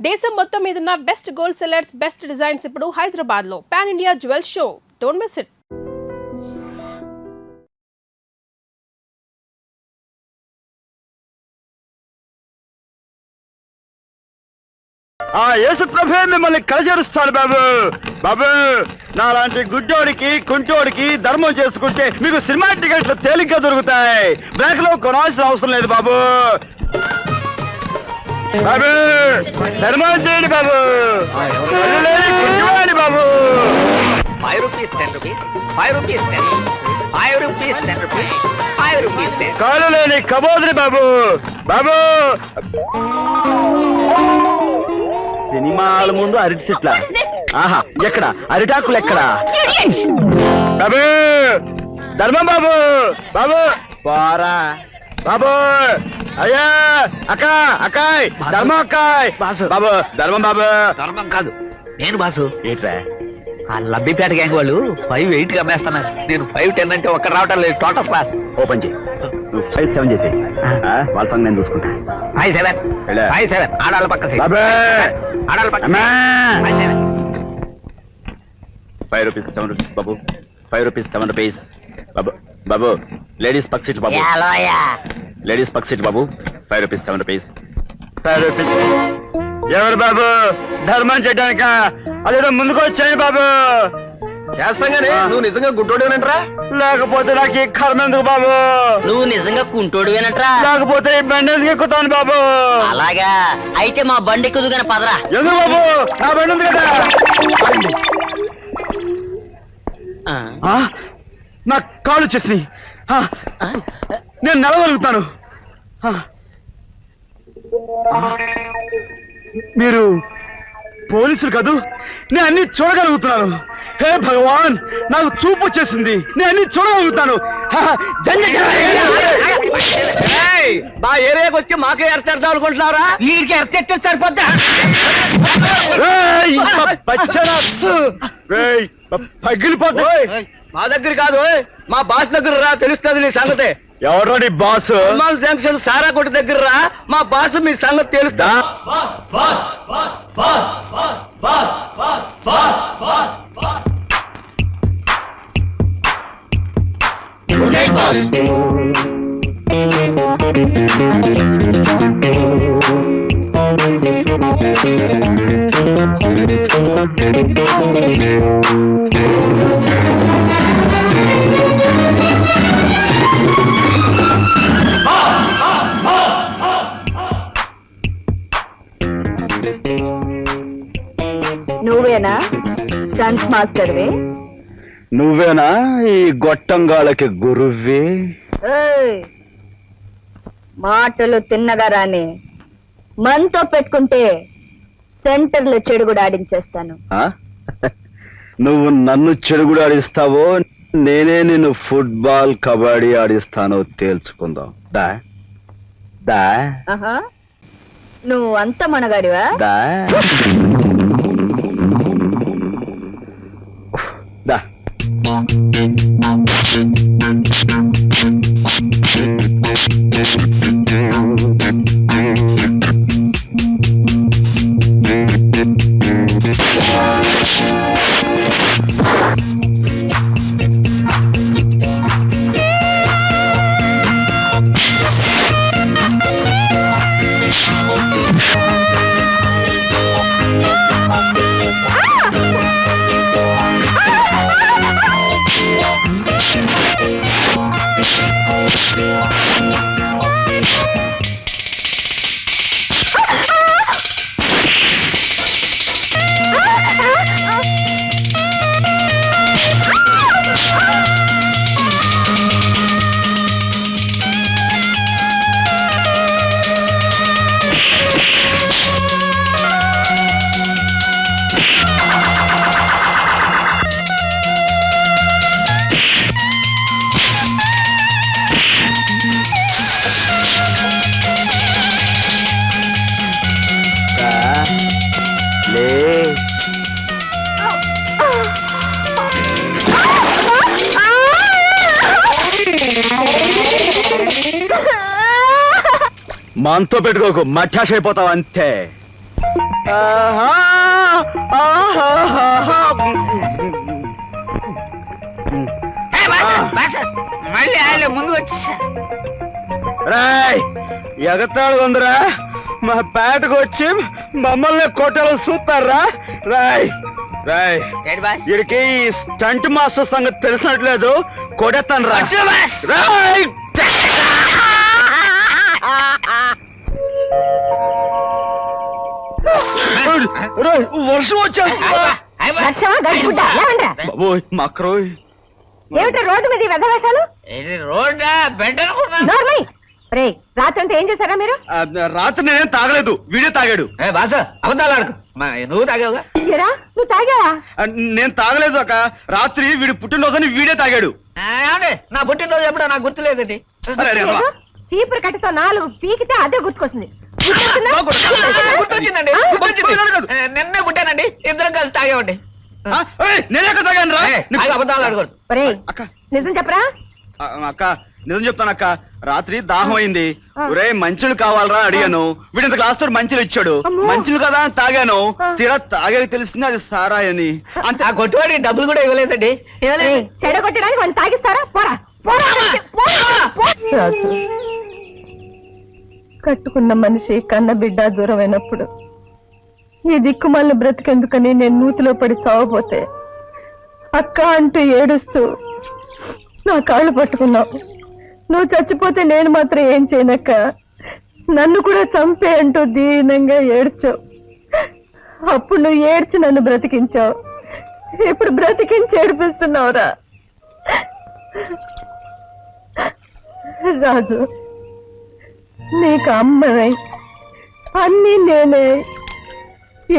దేశం మొత్తం మీదున్న best gold sellers, best designs ఇప్పుడు హైదరాబాద్ లో pan India jewel show. Don't miss it. Yesu ప్రభే మిమ్మల్ని కలచేరుస్తాను బాబు. బాబు, నాలాంటి గుడ్డోడికి కుంటోడికి ధర్మం చేసుకుంటే మీకు సినిమా టికెట్లు తేలిగ్గా దొరుకుతాయి. బ్లాక్ లో కొనాల్సిన అవసరం లేదు బాబు. బాబు, ధర్మం చేయండి బాబు. కుంటోడి బాబు. 5 rupees, 10 rupees, 5 rupees, 10, 5 rupees, 10 rupees, 5 rupees, 10. కాలు లేని కబోదిరి బాబు. బాబు, సినిమాల ముందు అరటి చెట్ల, ఆహా ఎక్కడ అరిటాకులు ఎక్కడ? బాబు, ధర్మం బాబు. బాబు పోరా బాబు. అయ్యా అక్క, అక్కాయ్ ధర్మం, అక్కాయ్ బాబు. ధర్మం బాబు. ధర్మం కాదు, నేను బాసు. ఏంట్రా? ఆ లబ్బిపేట గ్యాంగ్ వాళ్ళు 5-8 కి అమ్మేస్తున్నారు. నేను 5-10 అంటే ఒక్క రావటం లేదు. Total class. ఓపెన్ చేయి. నువ్వు 5-7 చేసి వాళ్ళ పని నేను చూసుకుంటా. 5-7, 5-7 ఆడాళ్ళ పక్క సీట్. బాబు, ఆడాళ్ళ పక్క అమ్మా. 5-7. 5 rupees, 7 rupees బాబు. 5 rupees, 7 rupees బాబు. బాబు, లేడీస్ పక్క సీట్ బాబు. లేడీస్ పక్క సీట్ బాబు. 5 rupees, 7 rupees. 5 rupees. ఎవరు బాబు? ధర్మం చేయడానిక? అదేదో ముందుకు వచ్చాయి బాబు. చేస్తాం గానీ నువ్వు నిజంగా గుడ్డోడేనంటరా? లేకపోతే నాకు ఈ కర్మ ఎందుకు బాబు? నువ్వు నిజంగా కుంటోడువేనట్రా? లేకపోతే ఈ బండి ఎందుకు ఎక్కుతాను బాబు? అలాగా అయితే మా బండి కుదుగానే పదరా. ఎందుకు బాబు? నా బండి ఉంది కదా. నా కాళ్ళు వచ్చేసినాయి. నేను నిలవగలుగుతాను. మీరు పోలీసులు కాదు, నేను అన్ని చూడగలుగుతున్నాను. హే భగవాన్, నాకు చూపు వచ్చేసింది. నేను అన్ని చూడగలుగుతాను. మా ఏరియాకి వచ్చి మాకే ఎర్తేద్దాం అనుకుంటున్నారా? వీడికి ఎత్తే సరిపోద్దా? పగిలిపోతా. మా దగ్గర కాదు, మా బాస్ దగ్గర రా, తెలుస్తుంది నీ సంగతే. ఎవరో నీ బాస్? జంక్షన్ సారా కొట్టు దగ్గర రా, మా బాస్ మీ సంగతి తెలుస్తా. నువ్వేనా డాన్స్ మాస్టర్వే? నువ్వేనా ఈ గొట్టంగాళ్ళకి గురువే? మాటలు తిన్నగా రాని, మనతో పెట్టుకుంటే సెంటర్లో చెడుగుడు ఆడించేస్తాను. నువ్వు నన్ను చెడుగుడు ఆడిస్తావో, నేనే నిన్ను ఫుట్బాల్ కబడ్డీ ఆడిస్తానో తేల్చుకుందాం. దా దా నువ్వు అంత మనగాడివా? దా దా. మనతో పెట్టుకోకు, మఠాష్ అయిపోతావు అంతే. ఆహా, ఆహాహాహా. మళ్ళీ ఆయన ముందు వచ్చేసా. రాయ్ ఎగతాళి ఉందిరా, మా పేటకు వచ్చి మమ్మల్ని కొట్టాలని చూస్తారా? రాయ్ రాయ్ ఏంటి బాస్? వీడికి ఈ స్టంట్ మాస్టర్ సంగతి తెలిసినట్లేదు, కొడేస్తాను రా. కొట్టు బాస్. రాయ్ రాయ్, వర్షం వచ్చేస్తుందా? అయ్ బాస్. లక్షమా గడిగుడ్డ లేవండ్రా. బాబోయ్ మక్రోయ్. ఏమిటో రోడ్డు మీద వెధవేషాలు? ఇది రోడ్డా బెడ్ అనుకున్నా. నోర్మై రే, రాత్రంతా ఏం చేశారా మీరు? రాత్రి నేనేం తాగలేదు, వీడే తాగాడు. బాస అబద్ధాలు ఆడుకు. నువ్వు తాగావుగా? ఏరా, నువ్వు తాగావా? నేను తాగలేదు అక్క, రాత్రి వీడి పుట్టినరోజని వీడే తాగాడు. ఏమండి నా పుట్టినరోజు ఎప్పుడో నాకు గుర్తులేదండి. అరే, అరే, అమ్మా. చీపురు కట్టతో 4 పీకితే అదే గుర్తుకొస్తుంది. గుర్తొచ్చిందండి, గుర్తొచ్చింది. నిన్నే పుట్టానండి, ఇద్దరం కలిసి తాగామండి. నేనే అక్క తాగాను రా. అబద్ధాలు ఆడకూడదు. ఒరేయ్, అక్క నిజం చెప్పరా? అక్క నిజం చెప్తాను అక్క, రాత్రి దాహం అయింది. ఆ. ఒరే మంచులు కావాలరా అడిగాను, వీడింత గ్లాస్ తో మంచులు ఇచ్చాడు. అమ్మో. మంచులు కదా అని తాగాను, ఆ. తీరా తాగాక తెలిసింది అది సారాయని. అంతే. ఆ కొట్టువాడి డబ్బులు కూడా ఇవ్వలేదండి. ఇవ్వలేదు. చెడగొట్టడానికి వాడిని తాగిస్తారా? పోరా పోరా అక్కడికి, పోరా, రాజు, కట్టుకున్న మనిషి కన్న బిడ్డ దూరమైనప్పుడు ఈ దిక్కుమాలిన బ్రతికెందుకని నేను నూతిలో పడి చావపోతే అక్క అంటూ ఏడుస్తూ నా కాళ్ళు పట్టుకున్నావు. నువ్వు చచ్చిపోతే నేను మాత్రం ఏం చేయనక్క, నన్ను కూడా చంపే అంటూ దీనంగా ఏడ్చావు. అప్పుడు నువ్వు ఏడ్చి నన్ను బ్రతికించావు, ఇప్పుడు బ్రతికించి ఏడిపిస్తున్నావురా. రాజు, నీకు అమ్మనై అన్నీ నేనే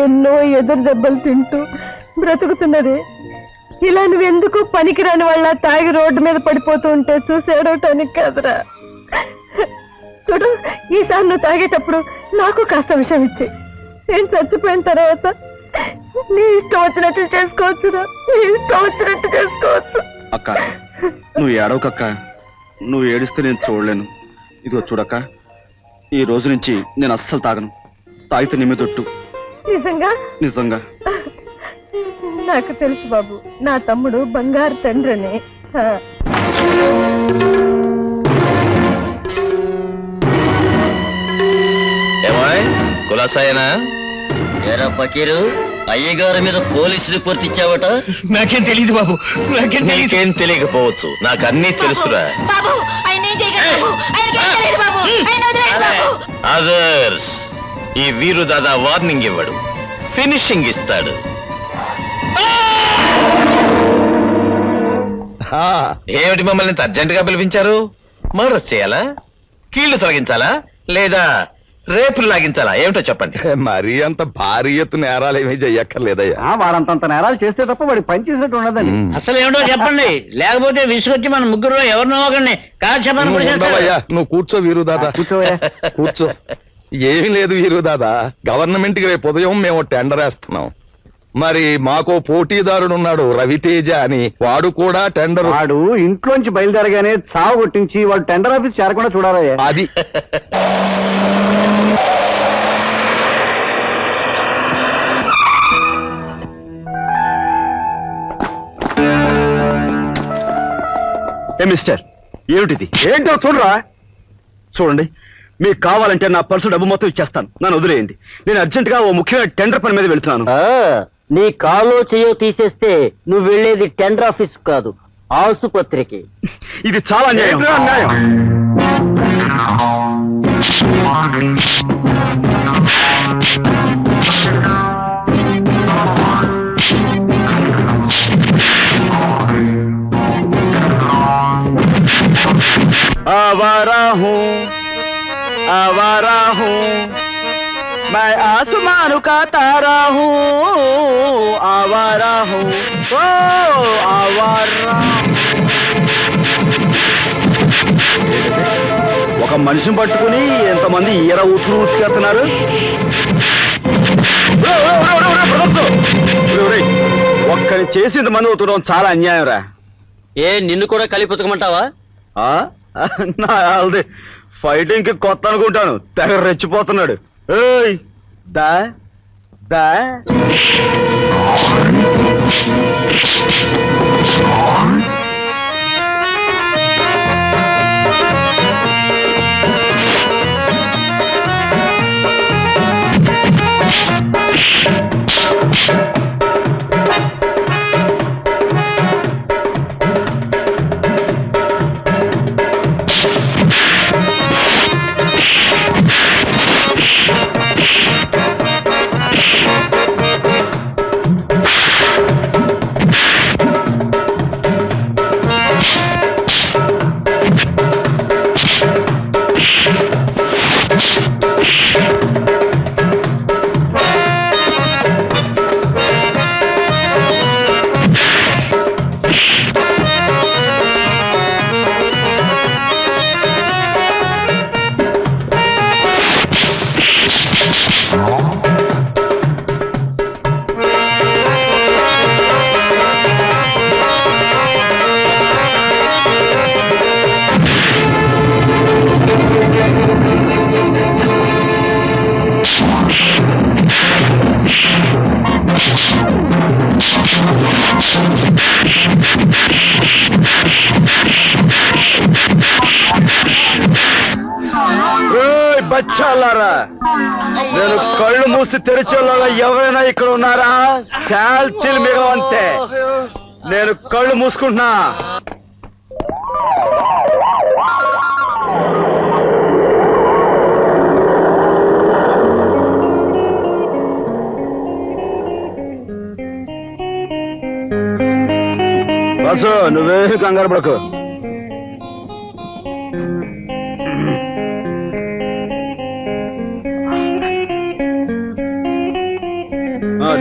ఎన్నో ఎదురు దెబ్బలు తింటూ బ్రతుకుతున్నది. ఇలా నువ్వెందుకు పనికిరాని వాళ్ళ తాగి రోడ్డు మీద పడిపోతూ ఉంటే చూసేడవటానికి కాదురా. చూడు, ఈసారి నువ్వు తాగేటప్పుడు నాకు కాస్త విషయం ఇచ్చి, నేను చచ్చిపోయిన తర్వాత నీ ఇష్టం వచ్చినట్టు చేసుకోవచ్చురా, నీ ఇష్టం వచ్చినట్టు చేసుకోవచ్చు. అక్క నువ్వు ఏడవకక్క, నువ్వు ఏడిస్తే నేను చూడలేను. ఇదిగో చూడక్క, ఈ రోజు నుంచి నేను అస్సలు తాగను, తాగితే నిమ్మెదొట్టు. నిజంగా? నిజంగా. నాకు తెలుసు బాబు, నా తమ్ముడు బంగారు తండ్రిని. కులాసాయనా ఎరా పకీరు, అయ్యగారి మీద పోలీస్ రిపోర్ట్ ఇచ్చావట? నాకేం తెలియదు బాబు, నాకేం తెలియదు. నీకేం తెలియకపోవచ్చు, నాకు అన్నీ తెలుసురా. అదర్స్, ఈ వీరు దాదా వార్నింగ్ ఇవ్వడు, ఫినిషింగ్ ఇస్తాడు. ఏమిటి మమ్మల్ని అర్జెంట్ గా పిలిపించారు? మర్డర్ చేయాలా, కీళ్లు తొలగించాలా, లేదా రేపులు లాగించాలా? ఏమిటో చెప్పండి. మరీ అంత భారీ ఎత్తు నేరాలు ఏమీ చెయ్యక్కర్లేదయ్యా. వాడంతంత నేరాలు చేస్తే తప్ప వాడి పని చేసినట్టు ఉండదండి. అసలు ఏమిటో చెప్పండి, లేకపోతే విసుగొచ్చి మన ముగ్గురు ఎవరినో ఒకరిని ఉండవయ్యా, నువ్వు కూర్చో వీరు దాదా, కూర్చోవయ్యా. కూర్చో. ఏమీ లేదు వీరు దాదా, గవర్నమెంట్ కి రేపు ఉదయం మేము టెండర్ వేస్తున్నాం. మరి మాకో పోటీదారుడు ఉన్నాడు రవితేజ అని, వాడు కూడా టెండర్. వాడు ఇంట్లోంచి బయలుదేరగానే చావు కొట్టించి వాడు టెండర్ ఆఫీస్ చేరకుండా చూడాలయ్యా. అది మిస్టర్, ఏమిటిది? ఏంటో చూడరా. చూడండి, మీకు కావాలంటే నా పర్సు డబ్బు మొత్తం ఇచ్చేస్తాను, నన్ను వదిలేయండి. నేను అర్జెంట్ గా ఓ ముఖ్యమైన టెండర్ పని మీద వెళ్తున్నాను. నీ కాలో చేయో తీసేస్తే నువ్వు వెళ్ళేది టెండర్ ఆఫీస్ కాదు, ఆసుపత్రికి. ఇది చాలా అన్యాయం. ఏంట్రా అన్యాయం? आवारा हूँ, आवारा हूँ, मैं आसमान का तारा हूँ, आवारा हूँ, ओ आवारा. ఒక మనిషిని పట్టుకుని ఎంతమంది ఈర ఊతులు ఉతికేస్తున్నారు. ఒక్కని చేసి ఇంతమంది ఉతకడం చాలా అన్యాయం రా. ఏ నిన్ను కూడా కలిపి ఉతకమంటావా? నా ఆల్ది ఫైటింగ్ కి కొత్త అనుకుంటాను, తెగ రెచ్చిపోతున్నాడు. ఏయ్ దా బచ్చాలారా, నేను కళ్ళు మూసి తెరిచేలాగా ఎవరైనా ఇక్కడ ఉన్నారా? శాల్తీలు మిగవంతే. నేను కళ్ళు మూసుకుంటున్నా. బస్సు నువ్వే కంగారు పడకు.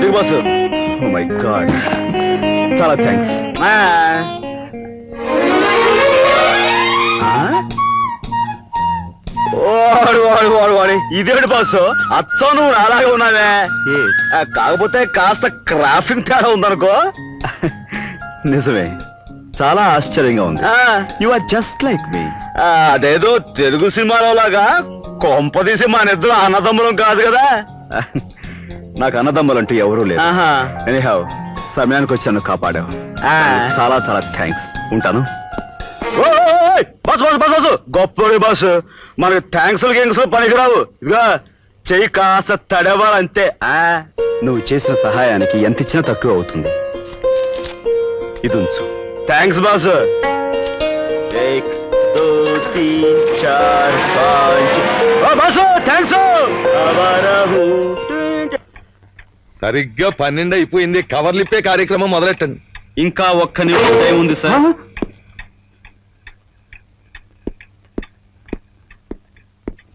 దిగు బస్సు. ఓ మై గాడ్, చాలా థ్యాంక్స్. వాడు వాడు వాడు వాడి ఇదేంటి బాసు, అచ్చం నువ్వు అలాగే ఉన్నావే. కాకపోతే కాస్త క్రాఫింగ్ తేడా ఉందనుకో. నిజమే, చాలా ఆశ్చర్యంగా ఉంది. యు ఆర్ జస్ట్ లైక్ మీ. అదేదో తెలుగు సినిమాలో లాగా కొంపదీసి మన ఇద్దరు అన్నదమ్ములం కాదు కదా. నాకు అన్నదమ్ములంటూ ఎవరూ లేరు. ఎనీహౌ, సమయానికి వచ్చాను, కాపాడావు. చాలా చాలా థ్యాంక్స్. ఉంటాను. బస్ బస్ బస్ బస్ గొప్ప బస్సు. మనకి థ్యాంక్స్ గింగ్స్ పనికిరావు. ఇదిగా చెయ్యి కాస్త తడవాలంతే. నువ్వు చేసిన సహాయానికి ఎంత ఇచ్చినా తక్కువ అవుతుంది. ఇది ఉంచు. Thanks boss. Boss thanks. సరిగ్గా 12 అయిపోయింది. కవర్లిప్పే కార్యక్రమం మొదలెట్టండి. ఇంకా ఒక్క నిమిషం టైం ఉంది sir.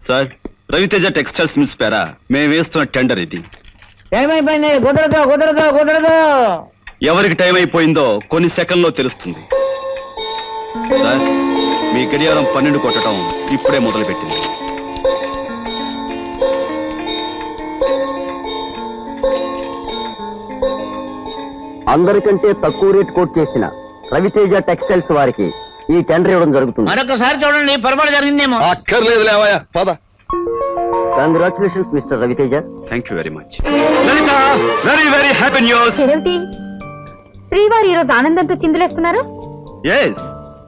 Sir, Raviteja textiles mills పేరా మేము వేస్తున్న టెండర్ ఇది. ఏమైపోయింది? కుదరదు కుదరదు కుదరదు. ఎవరికి టైం అయిపోయిందో కొన్ని సెకండ్లో తెలుస్తుంది. సార్, మీ గడియారం 12 కొట్టడం ఇప్పుడే మొదలు పెట్టింది. అందరికంటే తక్కువ రేట్ కోట్ చేసిన రవితేజ టెక్స్టైల్స్ వారికి ఈ టెండర్ ఇవ్వడం జరుగుతుంది. మరొకసారి చూడండి, పొరపాటు జరిగిందేమో. అక్కర్లేదు లేవయ్యా, పద. Congratulations mister Raviteja. Thank you very much. Lalitha, very very happy news. శ్రీవారి ఈరోజు ఆనందంతో చిందులేస్తున్నారు. Yes,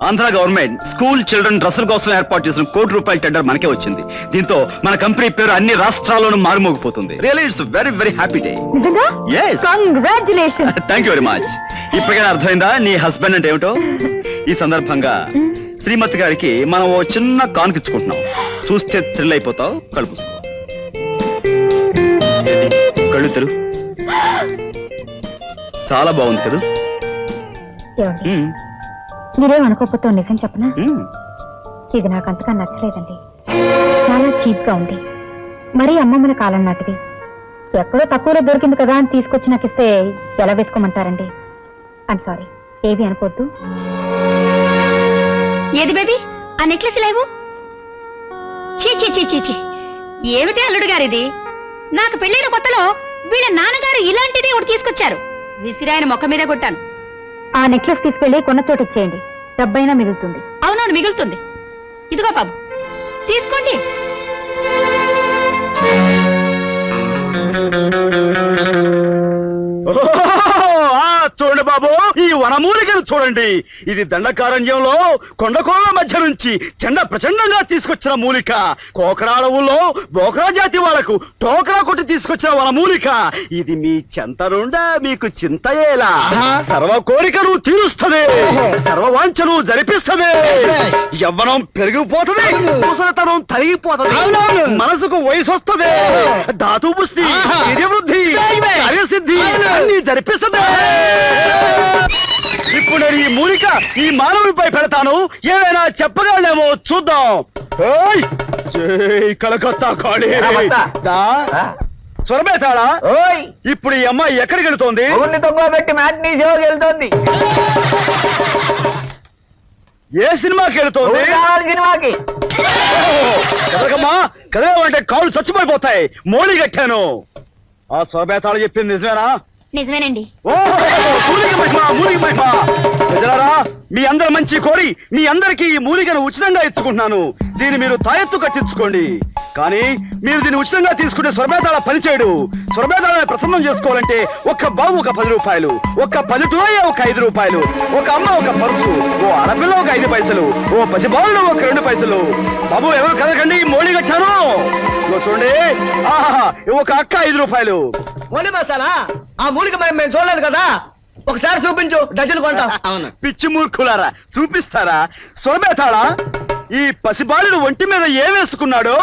Andhra government school children డ్రెస్సుల కోసం ఏర్పాటు చేసిన ₹1,00,00,000 టెండర్ మనకే వచ్చింది. దీంతో మన కంపెనీ పేరు అన్ని రాష్ట్రాల్లోనూ మారుమోగిపోతుంది. Really it's very very happy day. నిజంగా? Yes. Congratulations. Thank you very much. ఇప్పటికైనా అర్థమైందా నీ హస్బెండ్ అంటే ఏమిటో? ఈ సందర్భంగా శ్రీమతి గారికి మనం ఓ చిన్న కానుక ఇచ్చుకుంటున్నాం. చూస్తే థ్రిల్ అయిపోతావు. కళ్ళు మూసుకో. కళ్ళు తెరు. చాలా బాగుంది కదా. మీరేం అనుకోకపోతే నిజం చెప్పనా? ఇది నాకు అంతగా నచ్చలేదండి. చాలా చీప్ గా ఉంది. మరీ అమ్మమ్మల కాలం నాటిది. ఎక్కడో తక్కువలో దొరికింది కదా అని తీసుకొచ్చి నాకు ఇస్తే ఎలా వేసుకోమంటారండి? ఐమ్ సారీ, ఏది అనుకోద్దు. ఏది బేబీ, ఆ నెక్లెస్ లేవు? చీ చీ చీ చీ చీ, ఏమిటి అల్లుడు గారిది? నాకు పెళ్ళైన కొత్తలో వీళ్ళ నాన్నగారు ఇలాంటిదే ఒకటి తీసుకొచ్చారు. విసిరాయన మొక్క మీదే కొట్టాను. ఆ నెక్లెస్ తీసుకెళ్లి కొన్న చోట ఇచ్చేయండి, డబ్బైనా మిగులుతుంది. అవునవును, మిగులుతుంది. ఇదిగో బాబు, తీసుకోండి. బాబు ఈ వనమూలికను చూడండి. ఇది దండకారణ్యంలో కొండకోళ్ల మధ్య నుంచి చెండ ప్రచండంగా తీసుకొచ్చిన మూలిక. కోకరాడవుల్లో బోకరా జాతి వాళ్లకు టోకరా కొట్టి తీసుకొచ్చిన వనమూలిక. ఇది మీ చెంతనుండా మీకు చింతయేలా. సర్వ కోరికను తీరుస్తుంది, సర్వ వాంఛను జరిపిస్తుంది, యవ్వనం పెరిగిపోతుంది, ముసలితనం తరిగిపోతుంది, మనసుకు వయసు వస్తుంది, ధాతు పుష్టి, వృద్ధి, కార్యసిద్ధి అన్ని జరిపిస్తుంది. ఇప్పుడు నేను ఈ మూలిక ఈ మానవుడిపై పెడతాను, ఏమైనా చెప్పగలనేమో చూద్దాం. ఓయ్ జై కలకత్తా కాళీ. స్వరమేతాళా, ఇప్పుడు ఈ అమ్మాయి ఎక్కడికి వెళుతోంది? పెట్టి మ్యాట్నీ షోకి వెళ్తోంది. ఏ సినిమాకి వెళుతోంది? సినిమాకి. కదలకమ్మా, కదలవంటే కాళ్ళు చచ్చిపోయిపోతాయి. మోడీ కట్టాను. ఆ స్వరమేతాళ చెప్పింది నిజమేనా? నిజమేనండి. ప్రజలారా, మీ అందరి మంచి కోరి మీ అందరికీ ఈ మూలికను ఉచితంగా ఇచ్చుకుంటున్నాను. దీన్ని మీరు తాయెత్తు కట్టించుకోండి. కానీ మీరు దీన్ని ఉచితంగా తీసుకుంటే స్వరమేతాళ పనిచేయడు. స్వరమేతాళాన్ని ప్రసన్నం చేసుకోవాలంటే ఒక్క బాబు ఒక 10 రూపాయలు, ఒక్క పల్లెటూరయ్య ఒక 5 రూపాయలు, ఒక అమ్మ ఒక పరుసు, ఓ ఆడపిల్ల ఒక 5 పైసలు, ఓ పసిబాలుడు ఒక 2 పైసలు. బాబు ఎవరు కదకండి, మోడీ కట్టాను. చూడండి, ఆహా ఒక అక్క 5 రూపాయలు. మోలీ మస్తానా, ఆ మూలిక మేము చూడలేదు కదా, ఒకసారి చూపించు, డజన్ కొంటాం. అవును. పిచ్చి మూర్ఖులారా, చూపిస్తారా? స్వరమేతాళ, ఈ పసిబాలుడు ఒంటి మీద ఏం వేసుకున్నాడు?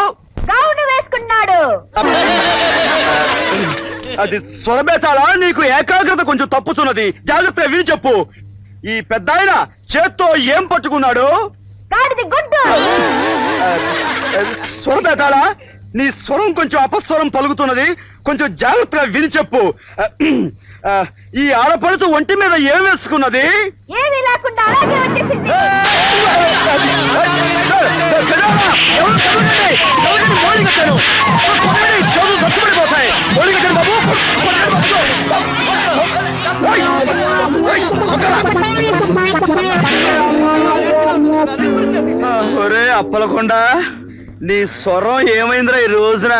గౌను వేసుకున్నాడు. అది స్వరమేతాళ, నీకు ఏకాగ్రత కొంచెం తప్పుతున్నది, జాగ్రత్తగా విని చెప్పు. ఈ పెద్ద ఆయన చేత్తో ఏం పట్టుకున్నాడు? గాడిది గుడ్డు. స్వరమేతాళ, నీ స్వరం కొంచెం అపస్వరం పలుకుతున్నది, కొంచెం జాగ్రత్తగా విని చెప్పు. ఈ ఆడపడుచు ఒంటి మీద ఏం వేసుకున్నది? ఏమీ లేకుండా అలాగే వచ్చేసింది. ఒరే అప్పలకొండ, నీ స్వరం ఏమైందిరా ఈ రోజున?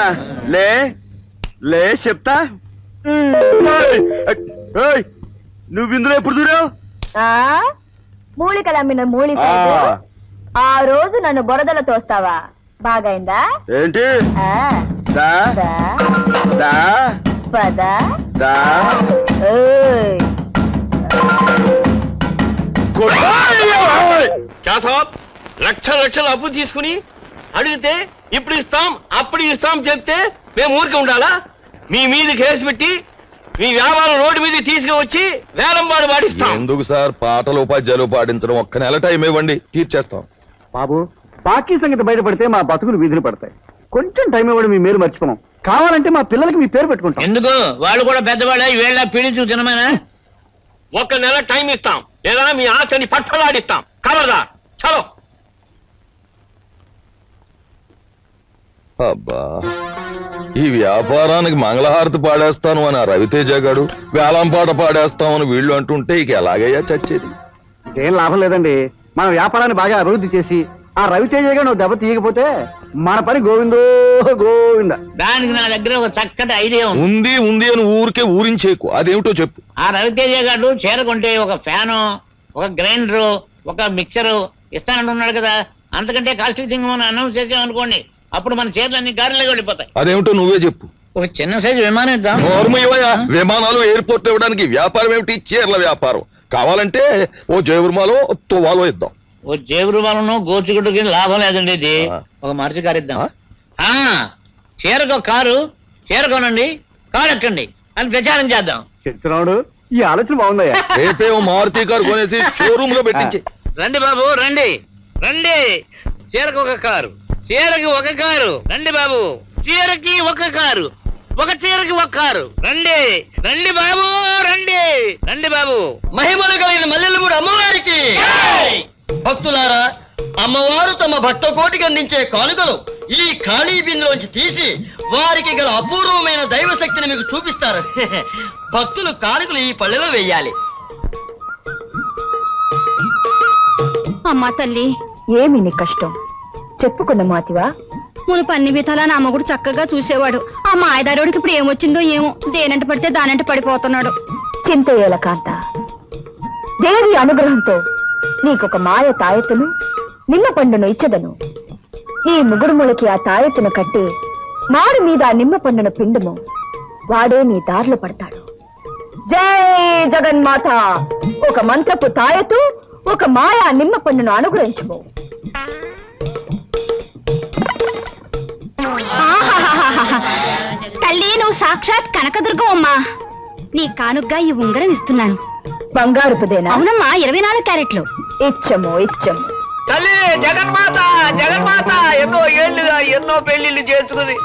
లే లే చెప్తా. నువ్వు ఇందులో ఎప్పుడు దూరావు? మూలికలు అమ్మిన మూలి ఆ రోజు నన్ను బురదలో తోస్తావా? బాగైందా ఏంటి? దా దా పద దా. లక్షలు అప్పు తీసుకుని అడిగితే ఇప్పుడు ఇస్తాం అప్పుడు ఇస్తాం చెప్తే మేము ఊరికే ఉండాలా? మీ మీద కేసు పెట్టి మీ వ్యాపారం రోడ్డు మీద తీసుకువచ్చి వేలంపాడు పాటిస్తాం. ఎందుకు సార్ పాటలు ఉపాధ్యాయులు పాటించడం? ఒక్క నెల టైం ఇవ్వండి, తీర్చేస్తాం. బాబు, బాకీ సంగతి బయటపడితే మా బతుకులు వీధులు పడతాయి. కొంచెం టైం ఇవ్వడం మీ మీరు మర్చిపోం. కావాలంటే మా పిల్లలకి మీ పేరు పెట్టుకుంటాం. ఎందుకు? వాళ్ళు కూడా పెద్దవాళ్ళ వీళ్ళ పీడించు తినమేనా? ఒక నెల టైం ఇస్తాం, లేదా మీ ఆస్తిని పట్టలాడిస్తాం. కలదా చలో. అబ్బా, ఈ వ్యాపారానికి మంగళహారతి పాడేస్తాను అని ఆ రవితేజ గాడు, వేలం పాట పాడేస్తామని వీళ్ళు అంటుంటే ఇక ఎలాగయ్యా చచ్చేది? ఏం లాభం లేదండి. మన వ్యాపారాన్ని బాగా అభివృద్ధి చేసి ఆ రవితేజ గారు నువ్వు దెబ్బ తీయకపోతే మన పని గోవిందో గోవింద. దానికి నా దగ్గర ఒక చక్కటి ఐడియా ఉంది ఉంది అని ఊరికే ఊరించేకు. అదేమిటో చెప్పు. ఆ రవితేజ గారు చేరకుంటే ఒక ఫ్యాను, ఒక గ్రైండరు, ఒక మిక్సరు ఇస్తానంటున్నాడు కదా. అంతకంటే కాస్ట్లీ థింగ్ మనం అనౌన్స్ చేసామనుకోండి, అప్పుడు మన చేతులన్నీ గారిలోకి వెళ్ళిపోతాయి. అదేమిటో నువ్వే చెప్పు. ఒక చిన్న సైజు విమానం ఇద్దాం. విమానాలు ఎయిర్పోర్ట్ ఇవ్వడానికి వ్యాపారం ఏమిటి? చీరల వ్యాపారం. కావాలంటే ఓ జయవర్మలో తువాలో ఇద్దాం. ఓ జేబురుమాలను గోచుగుడ్డుకి లాభం లేదండి. ఇది ఒక మరిచి కారు ఇద్దాం. చీరకు కారు, చీరకోనండి, కారు ఎక్కండి అని ప్రచారం చేద్దాం. చెప్తున్నాడు, ఈ ఆలోచన బాగుందయ్యా. రేపే ఓ మారుతి కారు కొనేసి షోరూమ్ లో పెట్టించి. రండి బాబు రండి రండి. చీరకు ఒక కారు, చీరకి ఒక కారు. రండి బాబు, చీరకి ఒక కారు, ఒక చీరకి ఒక కారు. రండి రండి బాబు రండి రండి బాబు. మహిమలు కలిగిన మల్లెలమూడు అమ్మవారికి భక్తులారా, అమ్మవారు తమ భక్త కోటికి అందించే కానుకలు ఈ ఖాళీ బిందులోంచి తీసి వారికి గల అపూర్వమైన దైవ శక్తిని మీకు చూపిస్తారు. భక్తులు కానుకలు ఈ పళ్ళెలో వెయ్యాలి. అమ్మా తల్లి, ఏమి నీ కష్టం చెప్పుకున్న మాతివా? మునుపు అన్ని విధాలా నా మొగుడు చక్కగా చూసేవాడు. ఆ మాయదారుడికి ఇప్పుడు ఏమొచ్చిందో ఏమో, దేనంట పడితే దానంట పడిపోతున్నాడు. చింతయ్యేల కాంత, దేవి అనుగ్రహంతో నీకొక మాయ తాయెత్తును నిమ్మ పండును ఇచ్చదను. ఈ ముగుడుములకి ఆ తాయెత్తును కట్టి మాడు మీద ఆ నిమ్మ పండును పిండుము. వాడే నీ దారిలో పడతాడు. జై జగన్మాత. ఒక మంత్రపు తాయెత్తు, ఒక మాయా నిమ్మ పండును అనుగ్రహించము. తల్లి, నువ్వు సాక్షాత్ కనకదుర్గం అమ్మా. నీ కానుగ్గా ఈ ఉంగరం ఇస్తున్నాను. బంగారుపుదేనా? అవునమ్మా, 24 క్యారెట్లు. ఇచ్చము ఇచ్చము. తల్లి జగన్మాత, జగన్మాత ఎన్నో ఏళ్లుగా ఎన్నో పెళ్లిళ్ళు చేసుకుని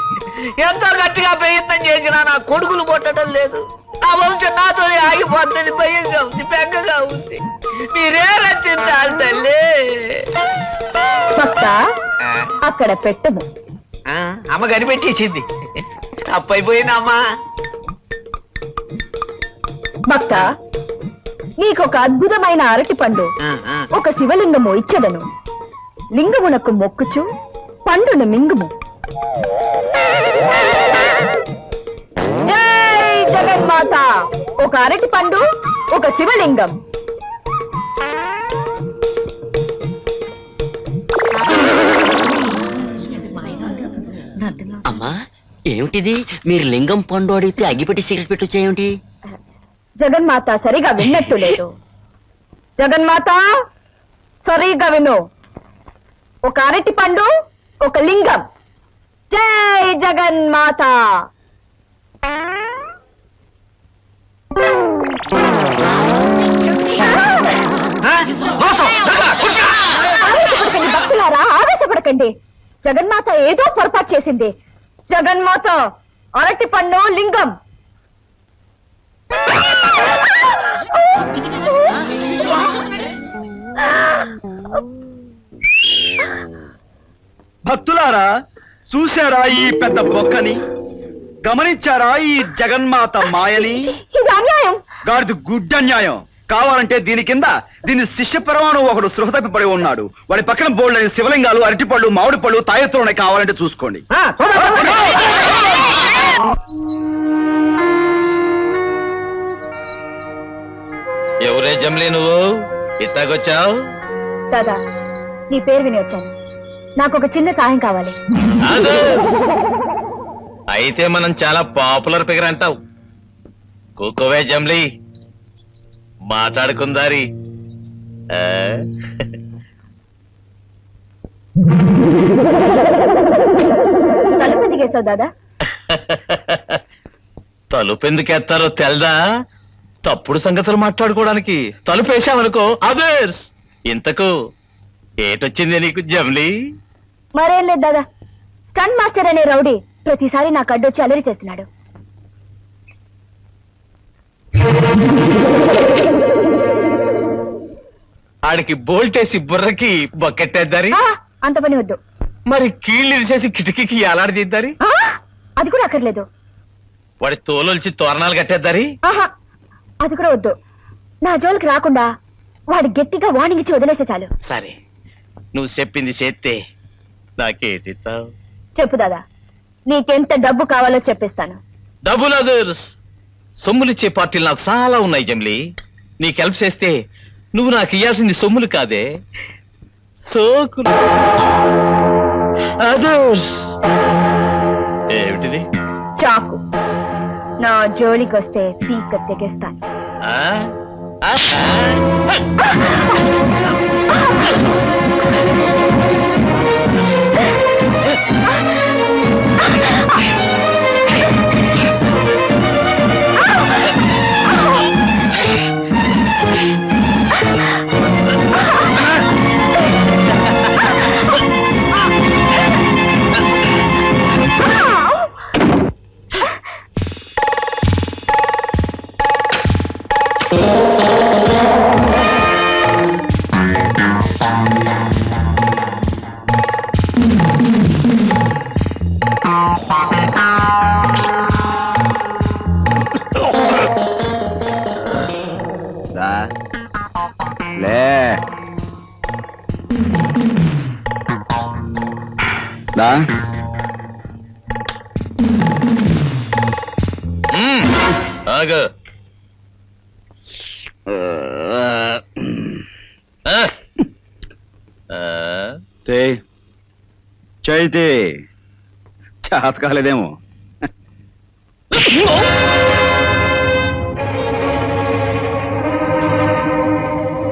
ఎంతో గట్టిగా ప్రయత్నం చేసినా నా కొడుకులు కొట్టడం లేదు. నా వంశం నాతోనే ఆగిపోతుంది. భయంగా ఉంది, బెంగగా ఉంది. మీరే రచించాలి తల్లి. భక్త, అక్కడ పెట్టము. అమ్మ కనిపెట్టేసింది. తప్పైపోయిందమ్మా. భక్త, నీకొక అద్భుతమైన అరటి పండు, ఒక శివలింగము ఇచ్చదను. లింగమునకు మొక్కుచు పండును మింగుము. జై జగన్మాత. ఒక అరటి పండు, ఒక శివలింగం. అమ్మా, ఏమిటిది? మీరు లింగం పండు అడిగితే అగ్గిపెట్టి సిగరెట్ పెట్టి వచ్చేయేమిటి? జగన్మాత సరిగా విన్నట్టు లేదు. జగన్మాత సరిగా విను. ఒక అరటి పండు, ఒక లింగం. జై జగన్మాత. ఆవేశపడకండి భక్తులారా, ఆవేశపడకండి. జగన్మాత ఏదో పొరపాటు చేసింది. జగన్మాత అరటి పండు, లింగం. భక్తులారా, చూశారా ఈ పెద్ద బొక్కని? గమనించారా ఈ జగన్మాత మాయని? ఇది అన్యాయం. గాడిది గుడ్డ అన్యాయం. కావాలంటే దీని కింద దీని శిష్య పరమాణు ఒకడు సృహ తప్పిపడి ఉన్నాడు. వాడి పక్కన బోల్డని శివలింగాలు, అరటిపళ్ళు, మామిడి పళ్ళు, తాయెత్తులు ఉన్నాయి. కావాలంటే చూసుకోండి. ఎవరే జమ్లీ నువ్వు ఇట్లాగొచ్చావు? దాదా, నీ పేరు విని వచ్చాను. నాకు ఒక చిన్న సాయం కావాలి. అయితే మనం చాలా పాపులర్ ఫిగర్ అంటావు. కూకోవే జమ్లీ, మాట్లాడుకుందారి. తలుపు దిగేశావు దాదా. తలుపు ఎందుకెత్తారో తెల్దా? తప్పుడు సంగతులు మాట్లాడుకోవడానికి. తలుపు వేసామనుకో అదర్స్. ఇంతకు ఏటొచ్చింది నీకు జమ్లీ? మరేం లేదు దాదా. స్టన్ మాస్టర్ అనే రౌడీ ప్రతిసారి నాకు అడ్డొచ్చి అలరి చేస్తున్నాడు. ఆడికి బోల్టేసి బుర్రకి బొక్కెట్టేద్దారి. అంత పని వద్దు. మరి కీళ్ళు ఇరిసేసి కిటికీకి ఎలాడదీద్దారి. అది కూడా అక్కర్లేదు. వాడి తోలొల్చి తోరణాలు కట్టేద్దారి. ఆహా, అది కూడా వద్దు. నా జోలికి రాకుండా వాడు గట్టిగా వార్నింగ్ ఇచ్చి వదిలేసే చాలు. సరే, నువ్వు చెప్పింది చేస్తే నాకేటిస్తావు? చెప్పు దాదా, నీకెంత డబ్బు కావాలో చెప్పిస్తాను. డబ్బులు అదర్స్. సొమ్ములిచ్చే పార్టీలు నాకు చాలా ఉన్నాయి జమ్లీ. నీకు హెల్ప్ చేస్తే నువ్వు నాకు ఇయ్యాల్సింది సొమ్ములు కాదే, సోకులు. అదర్స్. ఏమిటిది? చాకు. నా జోలికి వస్తే పీక తెగేస్తాను. ఆ? ఆ? ఆగు. చైతే చేత కాలేదేమో.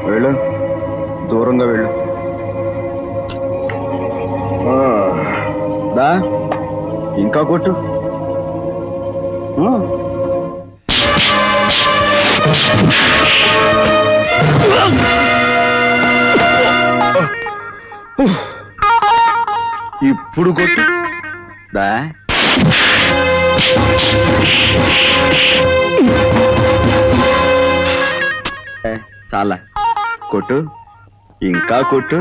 వెళ్ళు, దూరంగా వెళ్ళు. దా ఇంకా కొట్టు. ఇప్పుడు కొట్టు. దా చాలా కొట్టు, ఇంకా కొట్టు.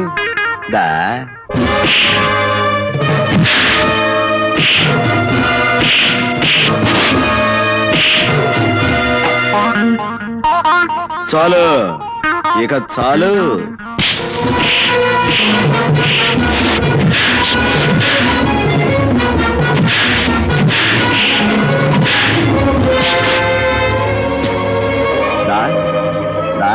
దా చాలు, ఇక చాలు. దా దా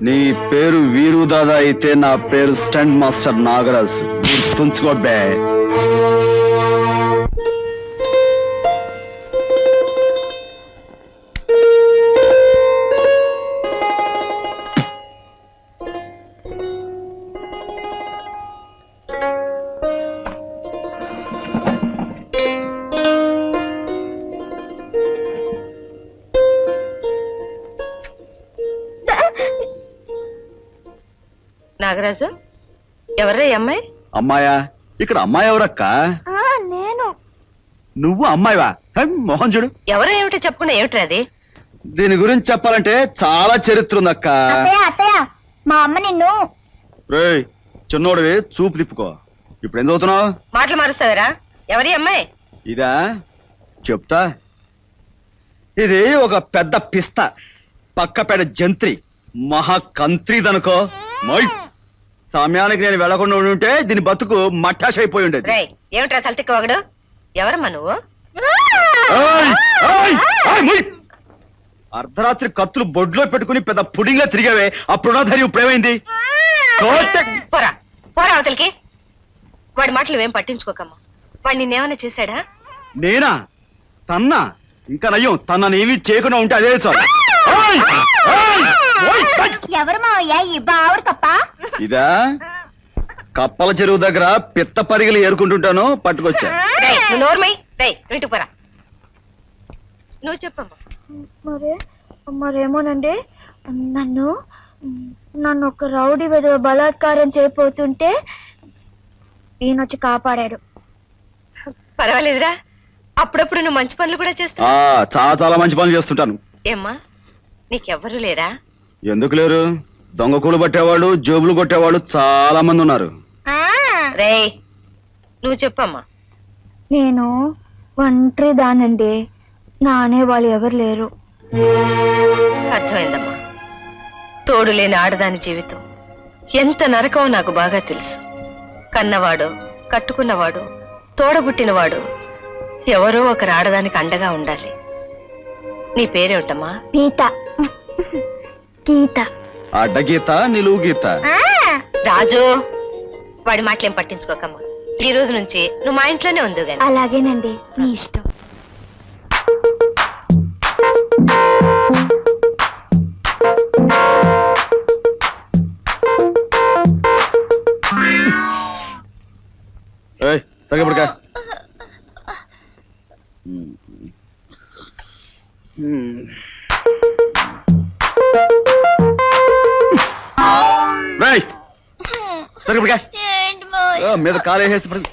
నీ పేరు వీరు దాదా అయితే నా పేరు స్టంట్ మాస్టర్ నాగరాజు. గుర్తుంచుకో బే. నాగరాజు, ఎవరా ఈ అమ్మాయి? అమ్మాయా? ఇక్కడ అమ్మాయి ఎవరక్క? నేను. నువ్వు అమ్మాయివా? మోహన్ చూడు. ఎవరో ఏమిటో చెప్పుకున్నా, ఏమిట్రా అది? దీని గురించి చెప్పాలంటే చాలా చరిత్ర ఉందక్క. మా అమ్మ నిన్ను. రేయ్ చిన్నోడివి, చూపు తిప్పుకో. ఇప్పుడు ఏం చదువుతున్నావు? మాటలు మారుస్తావరా? ఎవరి అమ్మాయి? ఇదా చెప్తా. ఇది ఒక పెద్ద పిస్త, పక్కపేట జంత్రి, మహాకంత్రిదనుకో. సమయానికి నేను వెళ్లకుండా ఉంటే దీని బతుకు మట్టాష్ అయిపోయి ఉండేది. ఏమిట్రా తలతిక్క ఒకడు? ఎవరమ్మా నువ్వు? అర్ధరాత్రి కత్తులు బొడ్లో పెట్టుకుని పెద్ద పుడింగ్లా తిరిగావే, అప్పుడు ధైర్యం ఇప్పుడేమైంది? పోరా పోరా అవతలికి. వాడి మాటలు ఏం పట్టించుకోకమ్మా. వాడు నిన్నేమన్నా చేశాడా? నేనా? తన్నా? ఇంకా నయ్యం, తననేమి చేయకుండా ఉంటే అదే చాలు. ఎవరు మావయ్య ఈ బావుడు కప్ప? ఇదా కప్పల చెరువు దగ్గర పిత్త పరిగలు ఏరుకుంటుంటాను, పట్టుకొచ్చా. పోరా. నువ్వు చెప్పమ్మా. మరేమోనండి, నన్ను ఒక రౌడీ విధవ బలాత్కారం చేయబోతుంటే ఈయనొచ్చి కాపాడాడు. పర్వాలేదురా, అప్పుడప్పుడు నువ్వు మంచి పనులు కూడా చేస్తావు. చాలా చాలా మంచి పనులు చేస్తుంటాను. ఏమ్మా, నీకెవ్వరు లేరా? ఎందుకు లేరు? దొంగ కూడు పట్టేవాళ్ళు, జోబులు కొట్టేవాళ్ళు చాలా మంది ఉన్నారు. రేయ్ నువ్వు చెప్పమ్మా. నేను ఒంటరి దానండి, నా అనేవాళ్ళు ఎవరు లేరు. అర్థమైందమ్మా. తోడు లేని ఆడదాని జీవితం ఎంత నరకమో నాకు బాగా తెలుసు. కన్నవాడు, కట్టుకున్నవాడు, తోడబుట్టినవాడు ఎవరో ఒకరు ఆడదానికి అండగా ఉండాలి. నీ పేరేమిటమ్మా? గీత. గీత. అడ్డగీత, నిలువు గీత. రాజు, వాడి మాటలేం పట్టించుకోకమ్మా. ఈ రోజు నుంచి నువ్వు మా ఇంట్లోనే ఉండు గాని. అలాగేనండి, మీ ఇష్టం. సరిగా పడుకో. సరిగా పడుకో. మీద కాలు వేసేసి పడుకో.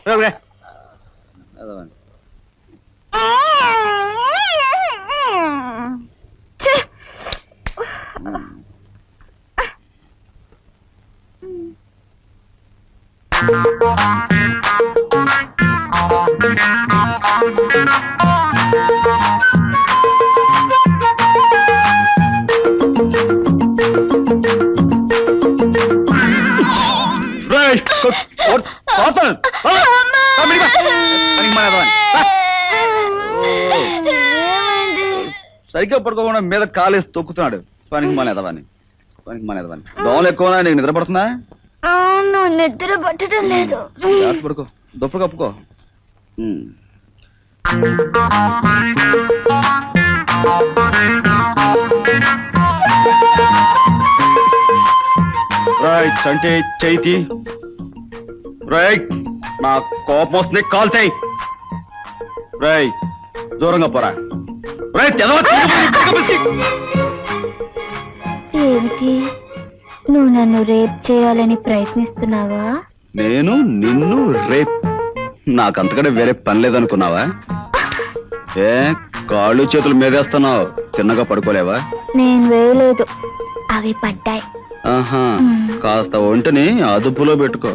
సరిగ్గా పడుకోకుండా మీద కాలేసి తొక్కుతున్నాడు. పనికి మానేదవాని, పనికి మానేదవాని. దోమలు ఎక్కువ. నీకు నిద్ర పడుతుందా? అవును, నిద్ర పట్టడం లేదు. జాగ్రత్త పడుకో, దుప్ప కప్పుకో. రైట్ అంటే చైతి. రైట్, నా కోపం వస్తుంది, కాల్తాయి. రైట్, దూరంగా పోరా. రైట్, ఏంటి, నువ్వు నన్ను రేప్ చేయాలని ప్రయత్నిస్తున్నావా? నేను నిన్ను రేప్? నాకంతకంటే వేరే పని లేదనుకున్నావా? ఏ కాళ్ళు చేతులు మీదేస్తున్నావు, తిన్నగా పడుకోలేవా? నేను వేయలేదు, అవి పడ్డాయి. ఆహా, కాస్త ఒంటిని అదుపులో పెట్టుకో.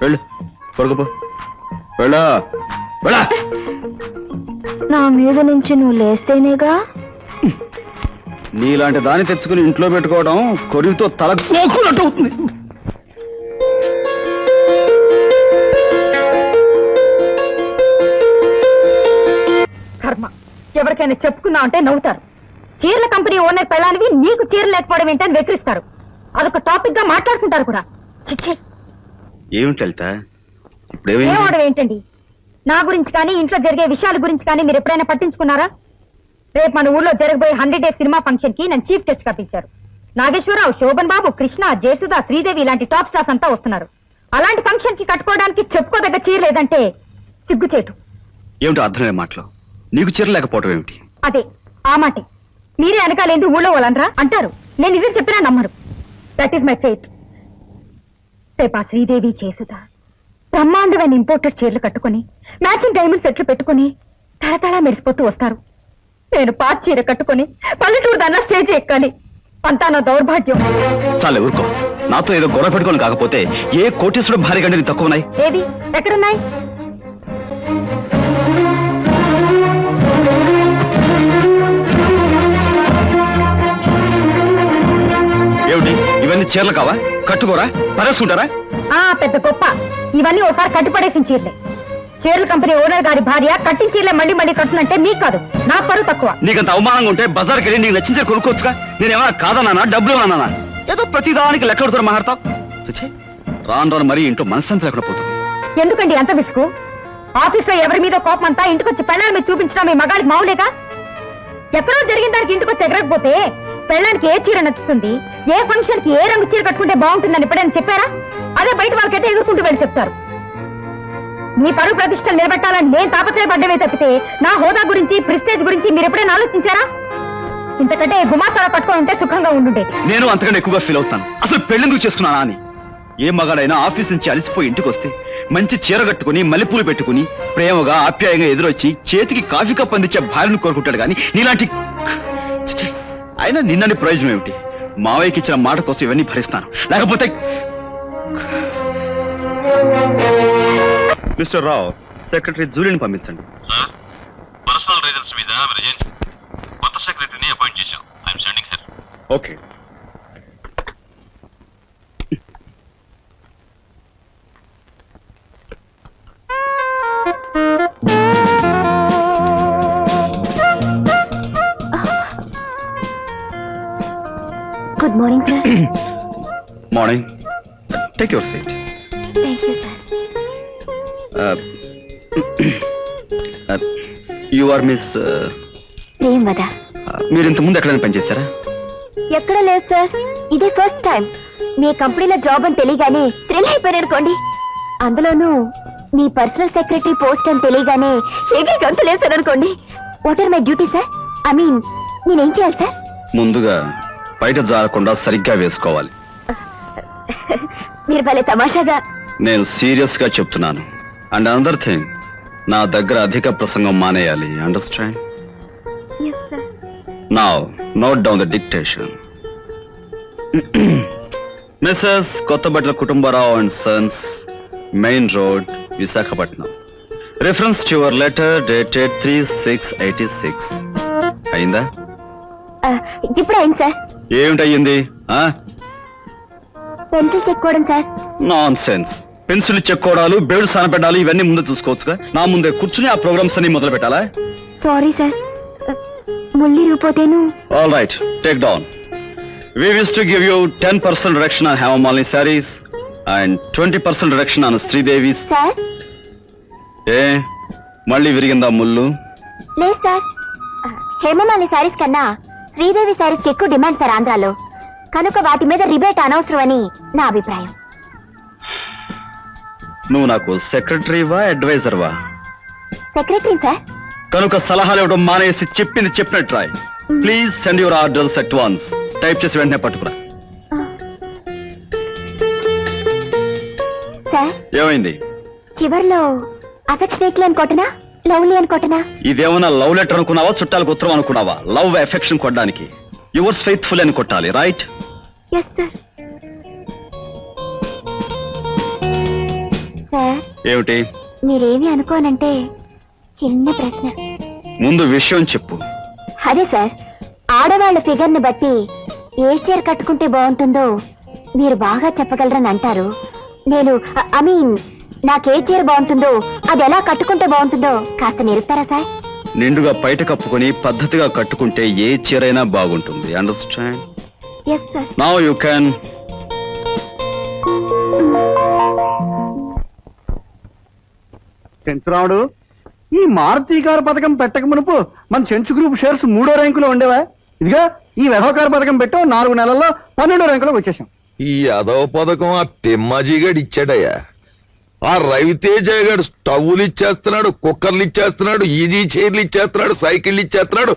వెళ్ళు, పడుకోపో. వెళ్ళా వెళ్ళా. నా మీద నుంచి నువ్వు లేస్తేనేగా. నీలాంటి దాన్ని తెచ్చుకుని ఇంట్లో పెట్టుకోవడం కొరివితో తల కోకున్నట్టు అవుతుంది. కర్మ, ఎవరికైనా చెప్పుకున్నావు అంటే నవ్వుతారు. చీరల కంపెనీ ఓనర్ పెళ్ళానివి నీకు చీర లేకపోవడం ఏంటని వెక్కిరిస్తారు. అదొక టాపిక్ గా మాట్లాడుకుంటారు కూడా. ఏమిటి లలిత, ఏమవడం ఏంటండి? నా గురించి కానీ ఇంట్లో జరిగే విషయాల గురించి కానీ మీరు ఎప్పుడైనా పట్టించుకున్నారా? రేపు మన ఊళ్ళో జరగబోయే 100 Days సినిమా ఫంక్షన్ కి నన్ను చీఫ్ గెస్ట్ గా పిలిచారు. నాగేశ్వరరావు, శోభన్ బాబు, కృష్ణ, జయసుధ, శ్రీదేవి ఇలాంటి టాప్ స్టార్స్ అంతా వస్తున్నారు. అలాంటి ఫంక్షన్ కి కట్టుకోవడానికి చెప్పుకోదగ్గ చీర లేదంటే సిగ్గుచేటు. ఏమిటి అర్థమైన మాటలు? నీకు చీర లేకపోవడం ఏమిటి? అదే ఆ మాటే. మీరే అనకాలేంటి ఊళ్ళో వాళ్ళనరా అంటారు. నేను నిజం చెప్పినా నమ్మరు. That is my fate. రేపా శ్రీదేవి, జయసుధ బ్రహ్మాండమైన ఇంపోర్టెడ్ చీరలు కట్టుకుని మ్యాచింగ్ డైమండ్ సెట్లు పెట్టుకుని తళతళ మెరిసిపోతూ వస్తారు. నేను పాత చీర కట్టుకుని పల్లెటూరు దానిలో స్టేజ్ ఎక్కాలి. అంతా నా దౌర్భాగ్యం. చాలే ఊరుకో. నాతో ఏదో గొడవ పెట్టుకోని కాకపోతే ఏ కోటీశ్వరుడు భార్య కంటే నీ తక్కువ ఉన్నాయి? ఏది, ఎక్కడున్నాయి? ఏమిటి ఇవన్నీ చీరలు కావా? కట్టుకోరా, పరేసుకుంటారా? పెద్ద గొప్ప. ఇవన్నీ ఒకసారి కట్టిపడేసిన చీరలే. చీరల కంపెనీ ఓనర్ గారి భార్య కట్టిన చీరలే మళ్ళీ మళ్ళీ కట్టునంటే మీకు కాదు, నా పరువు తక్కువ. నీకంత అవమానంగా ఉంటే బజార్కి వెళ్ళి నీకు నచ్చిన చీర కొనుక్కోవచ్చుగా. నేనేమన్నా కాదన్నా, డబ్బులు ఏమన్నా? ఏదో ప్రతిదానికి లెక్కడుతో మాట్లాడతావు. రాను రాను మరీ ఇంట్లో మనశ్శాంతి లేకుండా పోతుంది. ఎందుకండి అంత విసుగు? ఆఫీస్ లో ఎవరి మీద కోపం అంతా ఇంటికొచ్చి పెళ్ళాన్ని మీద చూపించడం మీ మగాడికి మావులేగా? ఎక్కడో జరిగిన దానికి ఇంటికొచ్చి ఎగరకపోతే పెళ్ళానికి ఏ చీర నచ్చుతుంది, ఏ ఫంక్షన్ కి ఏ రంగు చీర కట్టుకుంటే బాగుంటుందని ఎప్పుడైనా చెప్పారా? అదే బయట వాళ్ళకైతే ఎగురుకుంటూ వెళ్ళి చెప్తారు. మీ పరువు ప్రతిష్టలు నిలబెట్టాలని నేను తాపత్రయపడ్డమే తప్పితే నా హోదా గురించి, ప్రెస్టేజ్ గురించి మీరు ఎప్పుడైనా ఆలోచించారా? ఇంతకంటే గుమాస్తారా పట్టుకొని ఉంటే సుఖంగా ఉండుండే. నేను అంతకంటే ఎక్కువగా ఫీల్ అవుతాను. అసలు పెళ్ళెందుకు చేసుకున్నానా అని. ఏ మగాడైనా ఆఫీస్ నుంచి అలసిపోయి ఇంటికి వస్తే మంచి చీర కట్టుకుని మల్లెపూలు పెట్టుకుని ప్రేమగా ఆప్యాయంగా ఎదురొచ్చి చేతికి కాఫీ కప్ అందించే భార్యను కోరుకుంటాడు కానీ నీలాంటి అయినా నిన్నని ప్రయోజనం ఏమిటి? మావయ్యకి ఇచ్చిన మాట కోసం ఇవన్నీ భరిస్తాను. లేకపోతే మిస్టర్ రావు, సెక్రటరీ జూలిని పంపించండి. పర్సనల్ రీజన్స్ మీద కొత్త సెక్రటరీని అపాయింట్ చేశాం. I'm sending okay. Good morning sir. Morning. Take your seat. Thank you sir. You are miss Prem వద. మీరు ఇంత ముందు ఎక్కడైనా పనిచేస్తారా? ఎక్కడ లేదు సార్, ఇదే ఫస్ట్ టైం. మీ కంపెనీలో జాబ్ అని తెలియగానే థ్రిల్ అయిపోయారు అనుకోండి. అందులోనూ మీ పర్సనల్ సెక్రటరీ పోస్ట్ అని తెలియగానే హెవీ గంతు లేసారు అనుకోండి. What are my duty sir? I mean నేనేం చేయాలి సార్? ముందుగా బయట జారకుండా సరిగ్గా వేసుకోవాలి. మీరు భలే తమాషాగా. నేను సీరియస్ గా చెప్తున్నాను. అండ్ అనదర్ థింగ్, నా దగ్గర అధిక ప్రసంగం మానేయాలి. Understand? Yes, sir. Now note down the dictation. Mrs Kottabatla Kutumbarao and sons, main road, Visakhapatnam. Reference to your letter dated 3/6/86. అయిందా? ఇప్పుడు అయింది సార్. ఏమిటయ్యింది? పెన్సిల్ చెక్కోవడం సార్. Nonsense. పెన్సిల్ చెక్కోవడాలు, బేడు సానపెట్టాలి, ఇవన్నీ ముందే చూసుకోవచ్చుగా. నా ముందే కూర్చుని ఆ ప్రోగ్రామ్స్ అన్ని మొదలు పెట్టాలా? సారీ సార్, ముల్లి రూపోతేను. All right, take down. We wish to give you 10% reduction on Hemamalini sarees and 20% reduction on Sridevi's. Sir మళ్ళీ విరిగిందా ముళ్ళు? లేదు సార్, హేమమాలి సారీస్ కన్నా శ్రీదేవి సారీస్ కి ఎక్కువ డిమాండ్ సార్ ఆంధ్రాలో. కనుక వాటి మీద రిబేట్ అనవసరం అని నా అభిప్రాయం. నువ్వు నాకు సెక్రటరీవా అడ్వైజర్వా? Secretary sir. కనుక సలహాలు ఇవ్వడం మానేసి చెప్పింది చెప్పినట్టు రాయ్. Please send your orders at once. Type చేసి వెంటనే పట్టుకురా. సార్ ఏమైంది? చివర్లో అఫెక్షనేట్లీ అనుకోటనా, లవ్లీ అనుకోటనా? ఇదేమన్నా లవ్ లెటర్ అనుకున్నావా, చుట్టాలకు ఉత్తరం అనుకున్నావా? లవ్ ఎఫెక్షన్ కొట్టడానికి యువర్స్ ఫెయిత్ఫుల్ అని కొట్టాలి. రైట్? Yes sir. సార్ ఏమిటి? మీరేమి అనుకోనంటే చిన్న ప్రశ్న. ముందు విషయం చెప్పు. అదే సార్, ఆడవాళ్ళ ఫిగర్ ని బట్టి ఏ చీర కట్టుకుంటే బాగుంటుందో మీరు బాగా చెప్పగలరని అంటారు. నేను ఐ మీన్ నాకే చీర బాగుంటుందో, అది ఎలా కట్టుకుంటే బాగుంటుందో కాస్త నేర్పుతారా సార్? నిండుగా బయట కప్పుకొని పద్ధతిగా కట్టుకుంటే ఏ చీరైనా బాగుంటుంది. Understand? Yes sir. Now you can. Chenchuramudu, ఈ మారుతి కారు పథకం పెట్టక మునుపు మన చెంచు గ్రూప్ షేర్స్ 3వ ర్యాంకులో ఉండేవా? ఇదిగా ఈ వెధోకారు పథకం పెట్టో 4 నెలల్లో 12వ ర్యాంకులోకి వచ్చేసాం. ఈ అదవ పథకం ఆ తిమ్మాజీగాడు ఇచ్చాడయ్యా. ఆ రవితేజ గారు స్టవ్లు ఇచ్చేస్తున్నాడు, కుక్కర్లు ఇచ్చేస్తున్నాడు, ఈజీ చైర్లు ఇచ్చేస్తున్నాడు, సైకిళ్ళు ఇచ్చేస్తున్నాడు.